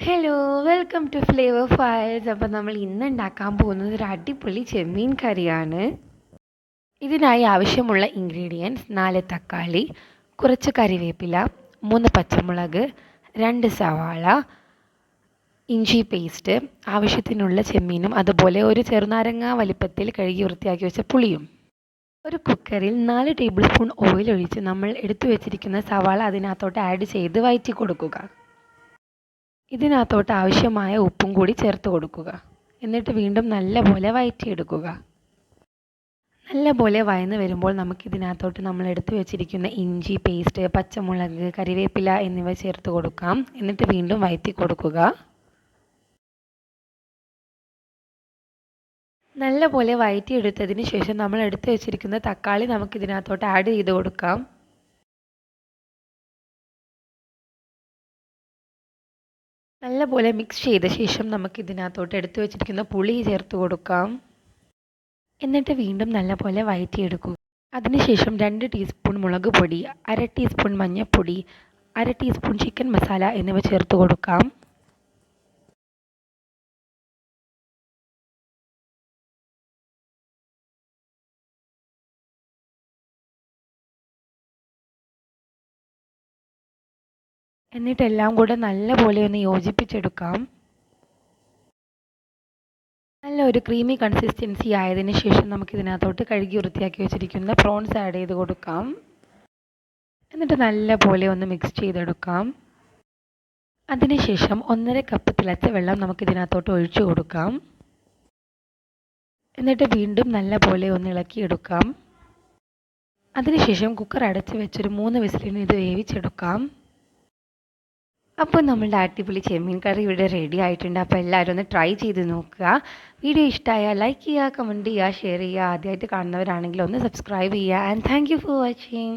Hello, welcome to flavour files. അപ്പോൾ നമ്മൾ ഇന്ന് ഉണ്ടാക്കാൻ പോകുന്നത് ഒരു അടിപൊളി ചെമ്മീൻ കറിയാണ്. ഇതിനായി ആവശ്യമുള്ള ഇൻഗ്രീഡിയൻസ് 4 തക്കാളി, കുറച്ച് കറിവേപ്പില, 3 പച്ചമുളക്, 2 സവാള, ഇഞ്ചി പേസ്റ്റ്, ആവശ്യത്തിനുള്ള ചെമ്മീനും അതുപോലെ ഒരു ചെറുനാരങ്ങ വലിപ്പത്തിൽ കഴുകി വൃത്തിയാക്കി വെച്ച പുളിയും. ഒരു കുക്കറിൽ 4 ടേബിൾ സ്പൂൺ ഓയിൽ ഒഴിച്ച് നമ്മൾ എടുത്തു വെച്ചിരിക്കുന്ന സവാള അതിനകത്തോട്ട് ആഡ് ചെയ്ത് വഴറ്റി കൊടുക്കുക. ഇതിനകത്തോട്ട് ആവശ്യമായ ഉപ്പും കൂടി ചേർത്ത് കൊടുക്കുക. എന്നിട്ട് വീണ്ടും നല്ലപോലെ വഴറ്റിയെടുക്കുക. നല്ലപോലെ വഴന്ന് വരുമ്പോൾ നമുക്കിതിനകത്തോട്ട് നമ്മൾ എടുത്തു വെച്ചിരിക്കുന്ന ഇഞ്ചി പേസ്റ്റ്, പച്ചമുളക്, കറിവേപ്പില എന്നിവ ചേർത്ത് കൊടുക്കാം. എന്നിട്ട് വീണ്ടും വഴറ്റി കൊടുക്കുക. നല്ലപോലെ വഴറ്റിയെടുത്തതിന് ശേഷം നമ്മൾ എടുത്തു വെച്ചിരിക്കുന്ന തക്കാളി നമുക്കിതിനകത്തോട്ട് ആഡ് ചെയ്ത് കൊടുക്കാം. നല്ലപോലെ മിക്സ് ചെയ്ത ശേഷം നമുക്കിതിനകത്തോട്ട് എടുത്തു വെച്ചിരിക്കുന്ന പുളി ചേർത്ത് കൊടുക്കാം. എന്നിട്ട് വീണ്ടും നല്ലപോലെ വഴറ്റിയെടുക്കുക. അതിനുശേഷം 2 ടീസ്പൂൺ മുളക് പൊടി, 1/2 ടീസ്പൂൺ മഞ്ഞൾപ്പൊടി, 1/2 ടീസ്പൂൺ ചിക്കൻ മസാല എന്നിവ ചേർത്ത് കൊടുക്കാം. എന്നിട്ടെല്ലാം കൂടെ നല്ലപോലെ ഒന്ന് യോജിപ്പിച്ചെടുക്കാം. നല്ലൊരു ക്രീമി കൺസിസ്റ്റൻസി ആയതിനു ശേഷം നമുക്കിതിനകത്തോട്ട് കഴുകി വൃത്തിയാക്കി വെച്ചിരിക്കുന്ന പ്രോൺസ് ആഡ് ചെയ്ത് കൊടുക്കാം. എന്നിട്ട് നല്ലപോലെ ഒന്ന് മിക്സ് ചെയ്തെടുക്കാം. അതിനുശേഷം 1.5 കപ്പ് തിളച്ച വെള്ളം നമുക്കിതിനകത്തോട്ട് ഒഴിച്ചു കൊടുക്കാം. എന്നിട്ട് വീണ്ടും നല്ലപോലെ ഒന്ന് ഇളക്കിയെടുക്കാം. അതിനുശേഷം കുക്കർ അടച്ച് വെച്ചൊരു 3 വിസിലിന് ഇത് വേവിച്ചെടുക്കാം. അപ്പോൾ നമ്മളുടെ അടിപൊളി ചെമ്മീൻ കറി ഇവിടെ റെഡി ആയിട്ടുണ്ട്. അപ്പോൾ എല്ലാവരും ഒന്ന് ട്രൈ ചെയ്ത് നോക്കുക. വീഡിയോ ഇഷ്ടമായാൽ ലൈക്ക് ചെയ്യുക, കമൻറ്റ് ചെയ്യുക, ഷെയർ ചെയ്യുക. ആദ്യമായിട്ട് കാണുന്നവരാണെങ്കിൽ ഒന്ന് സബ്സ്ക്രൈബ് ചെയ്യുക. And thank you for watching.